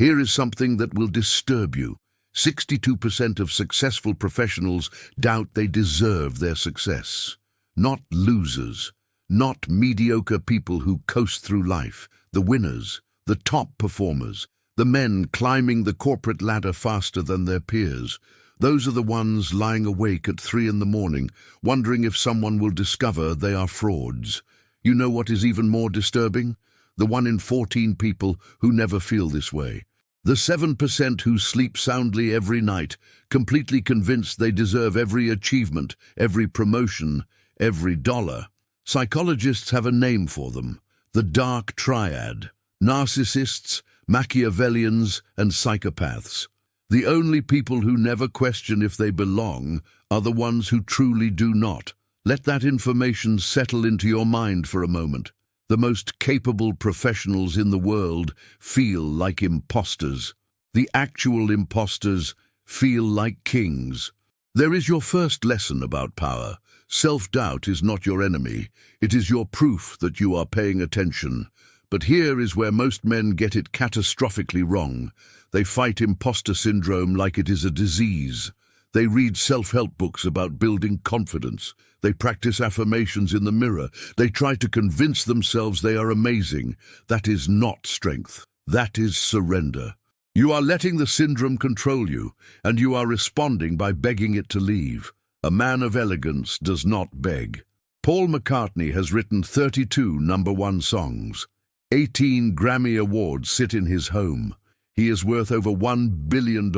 Here is something that will disturb you. 62% of successful professionals doubt they deserve their success. Not losers, not mediocre people who coast through life, the winners, the top performers, the men climbing the corporate ladder faster than their peers. Those are the ones lying awake at 3 in the morning, wondering if someone will discover they are frauds. You know what is even more disturbing? The 1 in 14 people who never feel this way. The 7% who sleep soundly every night, completely convinced they deserve every achievement, every promotion, every dollar. Psychologists have a name for them: the dark triad: narcissists, Machiavellians, and psychopaths. The only people who never question if they belong are the ones who truly do not. Let that information settle into your mind for a moment. The most capable professionals in the world feel like imposters. The actual imposters feel like kings. There is your first lesson about power. Self-doubt is not your enemy. It is your proof that you are paying attention. But here is where most men get it catastrophically wrong. They fight imposter syndrome like it is a disease. They read self-help books about building confidence. They practice affirmations in the mirror. They try to convince themselves they are amazing. That is not strength. That is surrender. You are letting the syndrome control you, and you are responding by begging it to leave. A man of elegance does not beg. Paul McCartney has written 32 #1 songs. 18 Grammy Awards sit in his home. He is worth over $1 billion.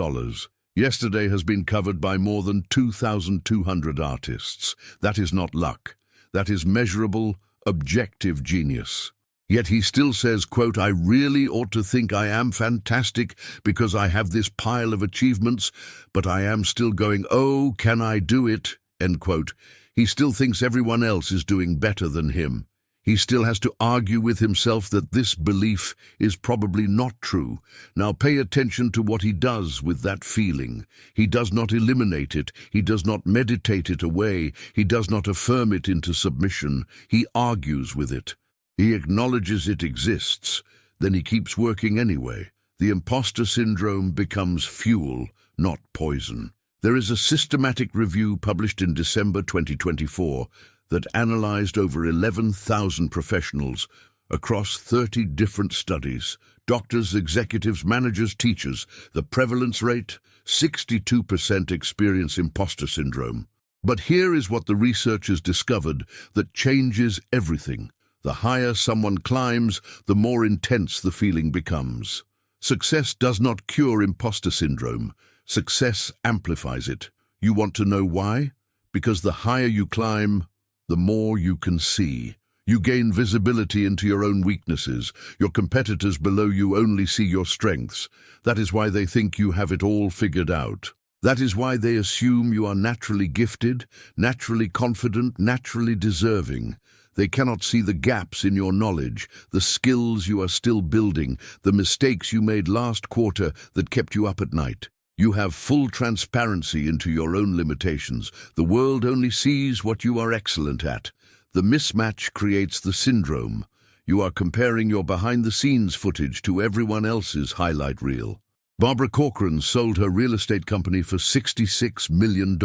Yesterday has been covered by more than 2,200 artists. That is not luck. That is measurable, objective genius. Yet he still says, quote, "I really ought to think I am fantastic because I have this pile of achievements, but I am still going, oh, can I do it?" End quote. He still thinks everyone else is doing better than him. He still has to argue with himself that this belief is probably not true. Now pay attention to what he does with that feeling. He does not eliminate it. He does not meditate it away. He does not affirm it into submission. He argues with it. He acknowledges it exists. Then he keeps working anyway. The imposter syndrome becomes fuel, not poison. There is a systematic review published in December 2024 that analyzed over 11,000 professionals across 30 different studies. Doctors, executives, managers, teachers. The prevalence rate: 62% experience imposter syndrome. But here is what the researchers discovered that changes everything. The higher someone climbs, the more intense the feeling becomes. Success does not cure imposter syndrome. Success amplifies it. You want to know why? Because the higher you climb, the more you can see. You gain visibility into your own weaknesses. Your competitors below you only see your strengths. That is why they think you have it all figured out. That is why they assume you are naturally gifted, naturally confident, naturally deserving. They cannot see the gaps in your knowledge, the skills you are still building, the mistakes you made last quarter that kept you up at night. You have full transparency into your own limitations. The world only sees what you are excellent at. The mismatch creates the syndrome. You are comparing your behind-the-scenes footage to everyone else's highlight reel. Barbara Corcoran sold her real estate company for $66 million.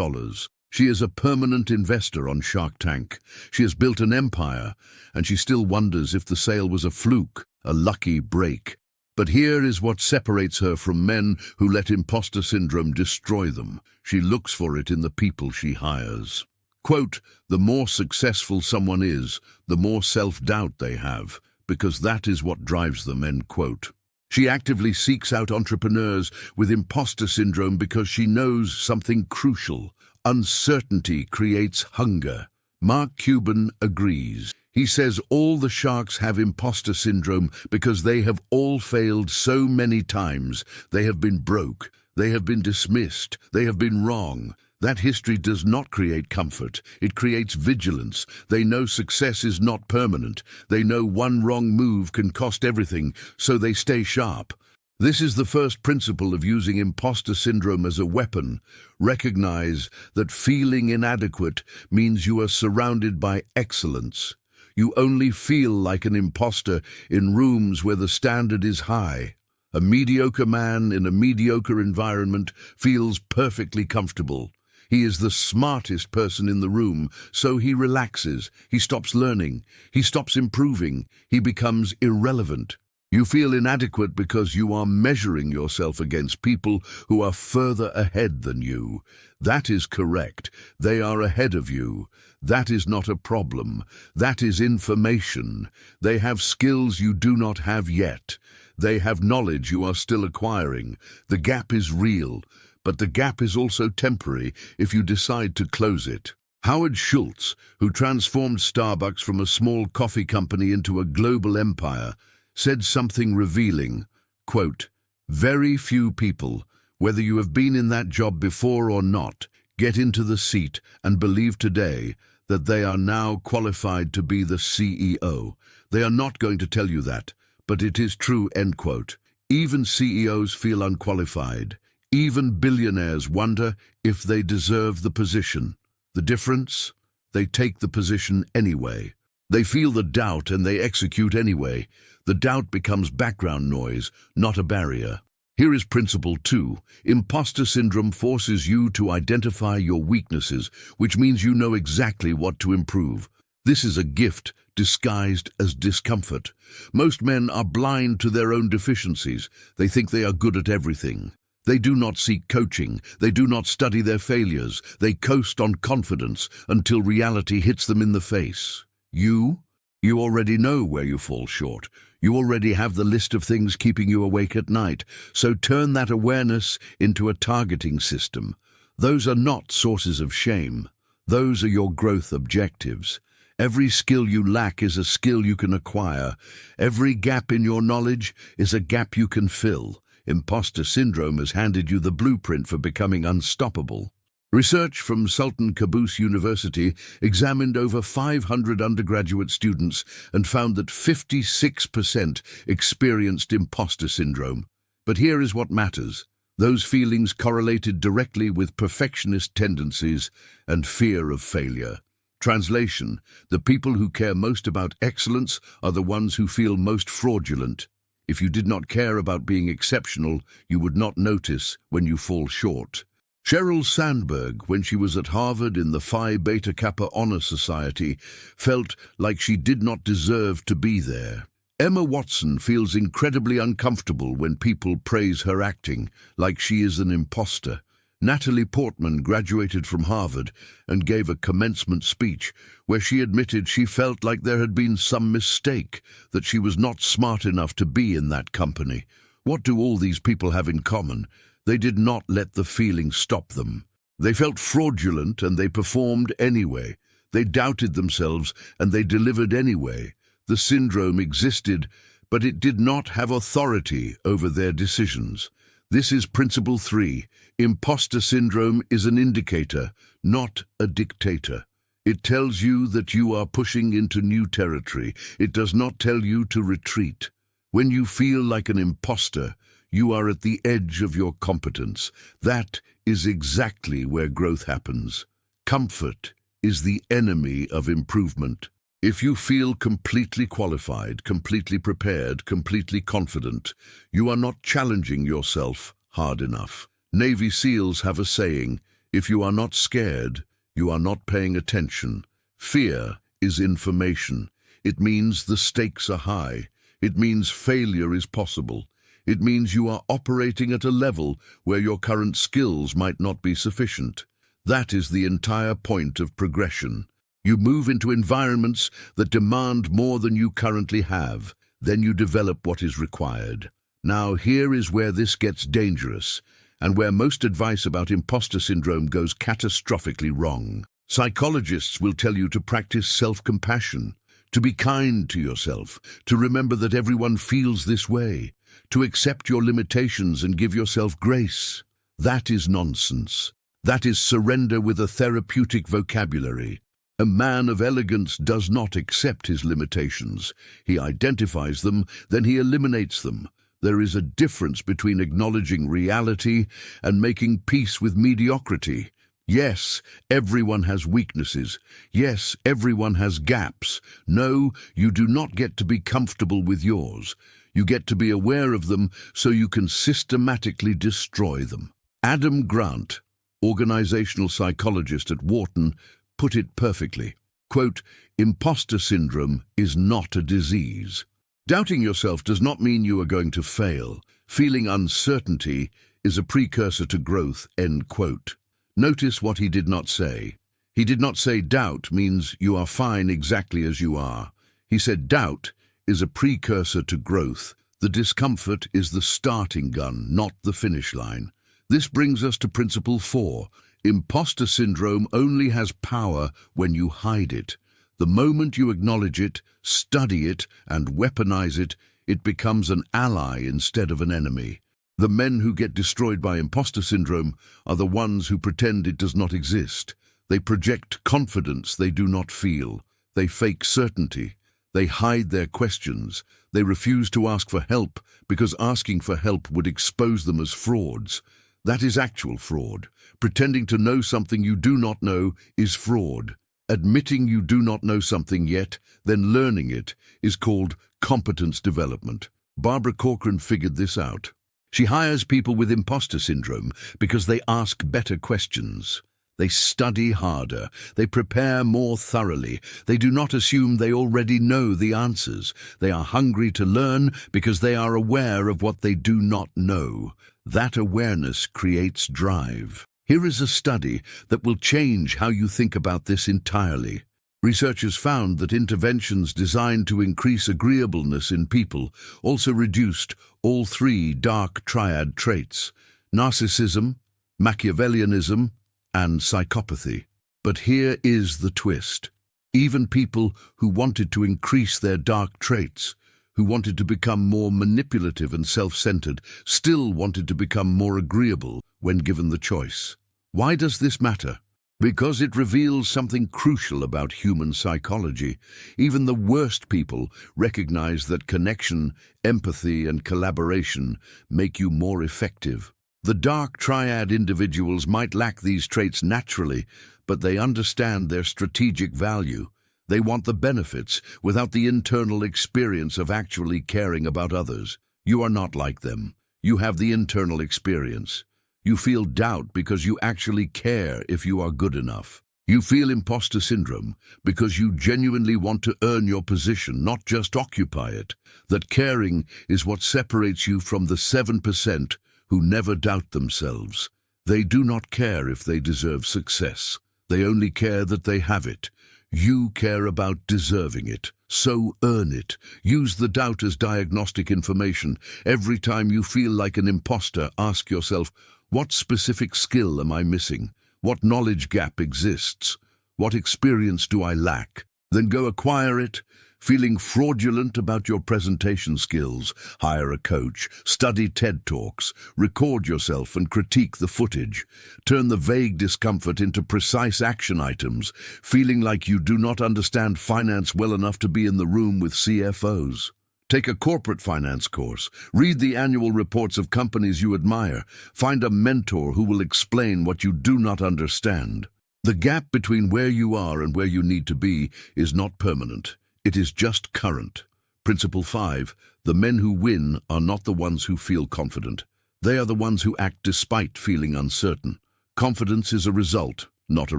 She is a permanent investor on Shark Tank. She has built an empire, and she still wonders if the sale was a fluke, a lucky break. But here is what separates her from men who let imposter syndrome destroy them. She looks for it in the people she hires. Quote, "The more successful someone is, the more self-doubt they have, because that is what drives them," end quote. She actively seeks out entrepreneurs with imposter syndrome because she knows something crucial. Uncertainty creates hunger. Mark Cuban agrees. He says all the sharks have imposter syndrome because they have all failed so many times. They have been broke. They have been dismissed. They have been wrong. That history does not create comfort. It creates vigilance. They know success is not permanent. They know one wrong move can cost everything, so they stay sharp. This is the first principle of using imposter syndrome as a weapon. Recognize that feeling inadequate means you are surrounded by excellence. You only feel like an imposter in rooms where the standard is high. A mediocre man in a mediocre environment feels perfectly comfortable. He is the smartest person in the room, so he relaxes, he stops learning, he stops improving, he becomes irrelevant. You feel inadequate because you are measuring yourself against people who are further ahead than you. That is correct. They are ahead of you. That is not a problem. That is information. They have skills you do not have yet. They have knowledge you are still acquiring. The gap is real, but the gap is also temporary if you decide to close it. Howard Schultz, who transformed Starbucks from a small coffee company into a global empire, said something revealing, quote, "Very few people, whether you have been in that job before or not, get into the seat and believe today that they are now qualified to be the CEO. They are not going to tell you that, but it is true," end quote. Even CEOs feel unqualified. Even billionaires wonder if they deserve the position. The difference? They take the position anyway. They feel the doubt and they execute anyway. The doubt becomes background noise, not a barrier. Here is principle 2. Imposter syndrome forces you to identify your weaknesses, which means you know exactly what to improve. This is a gift disguised as discomfort. Most men are blind to their own deficiencies. They think they are good at everything. They do not seek coaching. They do not study their failures. They coast on confidence until reality hits them in the face. You already know where you fall short. You already have the list of things keeping you awake at night, so turn that awareness into a targeting system. Those are not sources of shame. Those are your growth objectives. Every skill you lack is a skill you can acquire. Every gap in your knowledge is a gap you can fill. Imposter syndrome has handed you the blueprint for becoming unstoppable. Research from Sultan Qaboos University examined over 500 undergraduate students and found that 56% experienced imposter syndrome. But here is what matters. Those feelings correlated directly with perfectionist tendencies and fear of failure. Translation: the people who care most about excellence are the ones who feel most fraudulent. If you did not care about being exceptional, you would not notice when you fall short. Sheryl Sandberg, when she was at Harvard in the Phi Beta Kappa Honor Society, felt like she did not deserve to be there. Emma Watson feels incredibly uncomfortable when people praise her acting, like she is an imposter. Natalie Portman graduated from Harvard and gave a commencement speech where she admitted she felt like there had been some mistake, that she was not smart enough to be in that company. What do all these people have in common? They did not let the feeling stop them. They felt fraudulent and they performed anyway. They doubted themselves and they delivered anyway. The syndrome existed, but it did not have authority over their decisions. This is principle 3. Imposter syndrome is an indicator, not a dictator. It tells you that you are pushing into new territory. It does not tell you to retreat. When you feel like an imposter, you are at the edge of your competence. That is exactly where growth happens. Comfort is the enemy of improvement. If you feel completely qualified, completely prepared, completely confident, you are not challenging yourself hard enough. Navy SEALs have a saying, if you are not scared, you are not paying attention. Fear is information. It means the stakes are high. It means failure is possible. It means you are operating at a level where your current skills might not be sufficient. That is the entire point of progression. You move into environments that demand more than you currently have. Then you develop what is required. Now, here is where this gets dangerous, and where most advice about imposter syndrome goes catastrophically wrong. Psychologists will tell you to practice self-compassion, to be kind to yourself, to remember that everyone feels this way, to accept your limitations and give yourself grace. That is nonsense. That is surrender with a therapeutic vocabulary. A man of elegance does not accept his limitations. He identifies them, then he eliminates them. There is a difference between acknowledging reality and making peace with mediocrity. Yes, everyone has weaknesses. Yes, everyone has gaps. No, you do not get to be comfortable with yours. You get to be aware of them so you can systematically destroy them. Adam Grant, organizational psychologist at Wharton, put it perfectly. Quote, "Imposter syndrome is not a disease. Doubting yourself does not mean you are going to fail. Feeling uncertainty is a precursor to growth," end quote. Notice what he did not say. He did not say doubt means you are fine exactly as you are. He said doubt is a precursor to growth. The discomfort is the starting gun, not the finish line. This brings us to principle 4. Imposter syndrome only has power when you hide it. The moment you acknowledge it, study it, and weaponize it, it becomes an ally instead of an enemy. The men who get destroyed by imposter syndrome are the ones who pretend it does not exist. They project confidence they do not feel. They fake certainty. They hide their questions. They refuse to ask for help because asking for help would expose them as frauds. That is actual fraud. Pretending to know something you do not know is fraud. Admitting you do not know something yet, then learning it, is called competence development. Barbara Corcoran figured this out. She hires people with imposter syndrome because they ask better questions. They study harder. They prepare more thoroughly. They do not assume they already know the answers. They are hungry to learn because they are aware of what they do not know. That awareness creates drive. Here is a study that will change how you think about this entirely. Researchers found that interventions designed to increase agreeableness in people also reduced all 3 dark triad traits: narcissism, Machiavellianism, and psychopathy. But here is the twist. Even people who wanted to increase their dark traits, who wanted to become more manipulative and self-centered, still wanted to become more agreeable when given the choice. Why does this matter? Because it reveals something crucial about human psychology. Even the worst people recognize that connection, empathy, and collaboration make you more effective. The dark triad individuals might lack these traits naturally, but they understand their strategic value. They want the benefits without the internal experience of actually caring about others. You are not like them. You have the internal experience. You feel doubt because you actually care if you are good enough. You feel imposter syndrome because you genuinely want to earn your position, not just occupy it. That caring is what separates you from the 7% who never doubt themselves. They do not care if they deserve success. They only care that they have it. You care about deserving it, so earn it. Use the doubt as diagnostic information. Every time you feel like an imposter, ask yourself, what specific skill am I missing? What knowledge gap exists? What experience do I lack? Then go acquire it. Feeling fraudulent about your presentation skills? Hire a coach, study TED Talks, record yourself and critique the footage. Turn the vague discomfort into precise action items, feeling like you do not understand finance well enough to be in the room with CFOs. Take a corporate finance course. Read the annual reports of companies you admire. Find a mentor who will explain what you do not understand. The gap between where you are and where you need to be is not permanent. It is just current. Principle 5. The men who win are not the ones who feel confident. They are the ones who act despite feeling uncertain. Confidence is a result, not a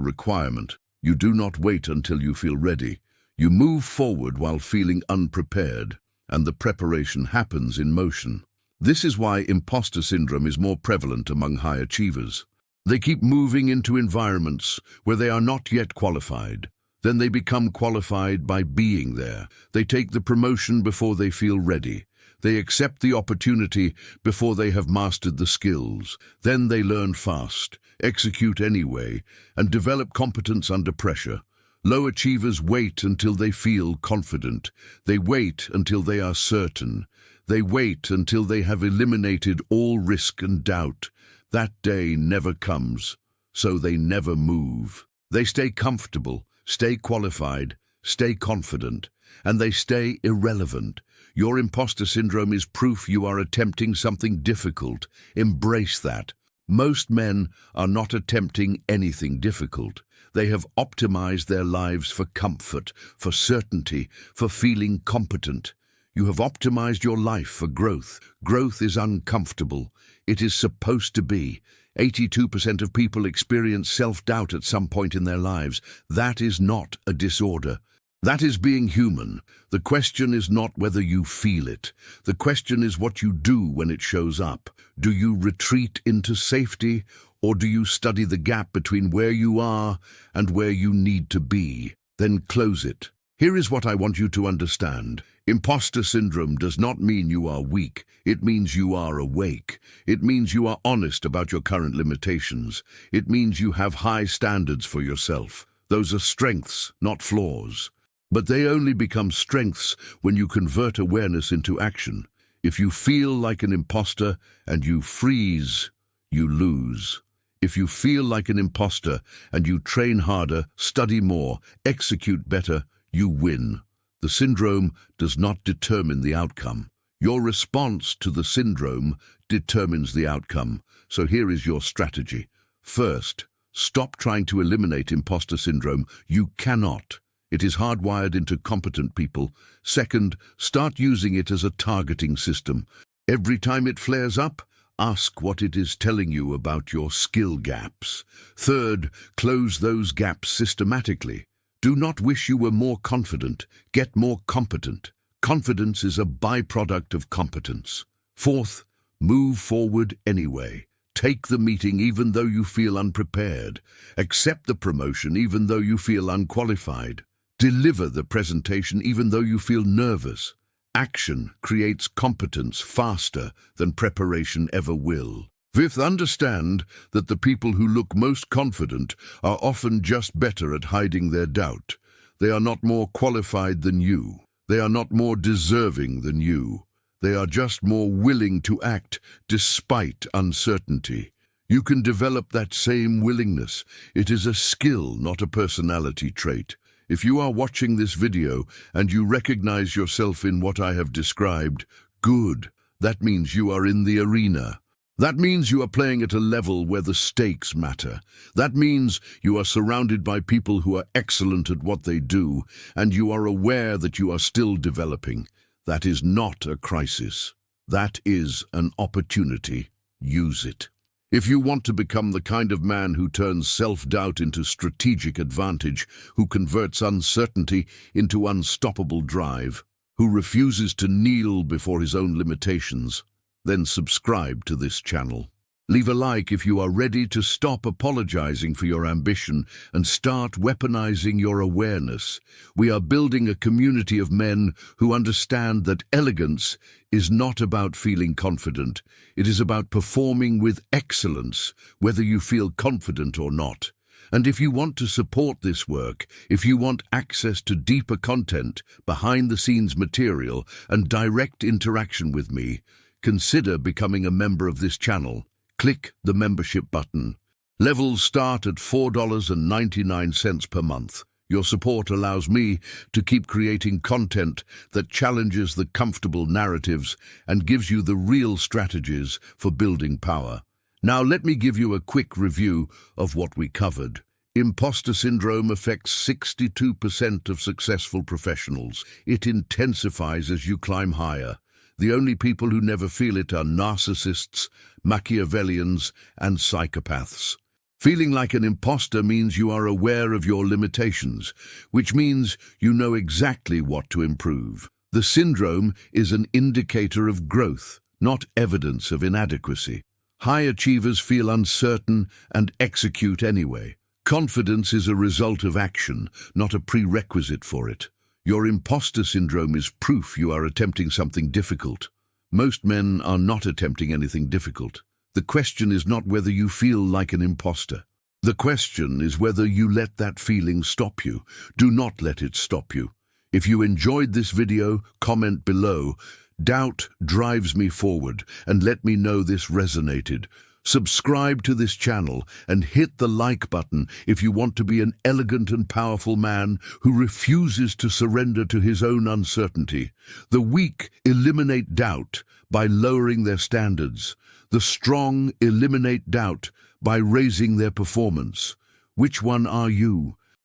requirement. You do not wait until you feel ready. You move forward while feeling unprepared, and the preparation happens in motion. This is why imposter syndrome is more prevalent among high achievers. They keep moving into environments where they are not yet qualified. Then they become qualified by being there. They take the promotion before they feel ready. They accept the opportunity before they have mastered the skills. Then they learn fast, execute anyway, and develop competence under pressure. Low achievers wait until they feel confident. They wait until they are certain. They wait until they have eliminated all risk and doubt. That day never comes, so they never move. They stay comfortable, stay qualified, stay confident, and they stay irrelevant. Your imposter syndrome is proof you are attempting something difficult. Embrace that. Most men are not attempting anything difficult. They have optimized their lives for comfort, for certainty, for feeling competent. You have optimized your life for growth. Growth is uncomfortable. It is supposed to be. 82% of people experience self-doubt at some point in their lives. That is not a disorder. That is being human. The question is not whether you feel it. The question is what you do when it shows up. Do you retreat into safety, or do you study the gap between where you are and where you need to be? Then close it. Here is what I want you to understand. Imposter syndrome does not mean you are weak. It means you are awake. It means you are honest about your current limitations. It means you have high standards for yourself. Those are strengths, not flaws. But they only become strengths when you convert awareness into action. If you feel like an imposter and you freeze, you lose. If you feel like an imposter and you train harder, study more, execute better, you win. The syndrome does not determine the outcome. Your response to the syndrome determines the outcome. So here is your strategy. First, stop trying to eliminate imposter syndrome. You cannot. It is hardwired into competent people. Second, start using it as a targeting system. Every time it flares up, ask what it is telling you about your skill gaps. Third, close those gaps systematically. Do not wish you were more confident. Get more competent. Confidence is a byproduct of competence. Fourth, move forward anyway. Take the meeting even though you feel unprepared. Accept the promotion even though you feel unqualified. Deliver the presentation even though you feel nervous. Action creates competence faster than preparation ever will. Fifth, understand that the people who look most confident are often just better at hiding their doubt. They are not more qualified than you. They are not more deserving than you. They are just more willing to act despite uncertainty. You can develop that same willingness. It is a skill, not a personality trait. If you are watching this video and you recognize yourself in what I have described, good. That means you are in the arena. That means you are playing at a level where the stakes matter. That means you are surrounded by people who are excellent at what they do, and you are aware that you are still developing. That is not a crisis. That is an opportunity. Use it. If you want to become the kind of man who turns self-doubt into strategic advantage, who converts uncertainty into unstoppable drive, who refuses to kneel before his own limitations, then subscribe to this channel. Leave a like if you are ready to stop apologizing for your ambition and start weaponizing your awareness. We are building a community of men who understand that elegance is not about feeling confident. It is about performing with excellence, whether you feel confident or not. And if you want to support this work, if you want access to deeper content, behind-the-scenes material, and direct interaction with me, consider becoming a member of this channel. Click the membership button. Levels start at $4.99 per month. Your support allows me to keep creating content that challenges the comfortable narratives and gives you the real strategies for building power. Now let me give you a quick review of what we covered. Imposter syndrome affects 62% of successful professionals. It intensifies as you climb higher. The only people who never feel it are narcissists, Machiavellians, and psychopaths. Feeling like an imposter means you are aware of your limitations, which means you know exactly what to improve. The syndrome is an indicator of growth, not evidence of inadequacy. High achievers feel uncertain and execute anyway. Confidence is a result of action, not a prerequisite for it. Your imposter syndrome is proof you are attempting something difficult. Most men are not attempting anything difficult. The question is not whether you feel like an imposter. The question is whether you let that feeling stop you. Do not let it stop you. If you enjoyed this video, comment below. Doubt drives me forward, and let me know this resonated. Subscribe to this channel and hit the like button if you want to be an elegant and powerful man who refuses to surrender to his own uncertainty. The weak eliminate doubt by lowering their standards. The strong eliminate doubt by raising their performance. Which one are you?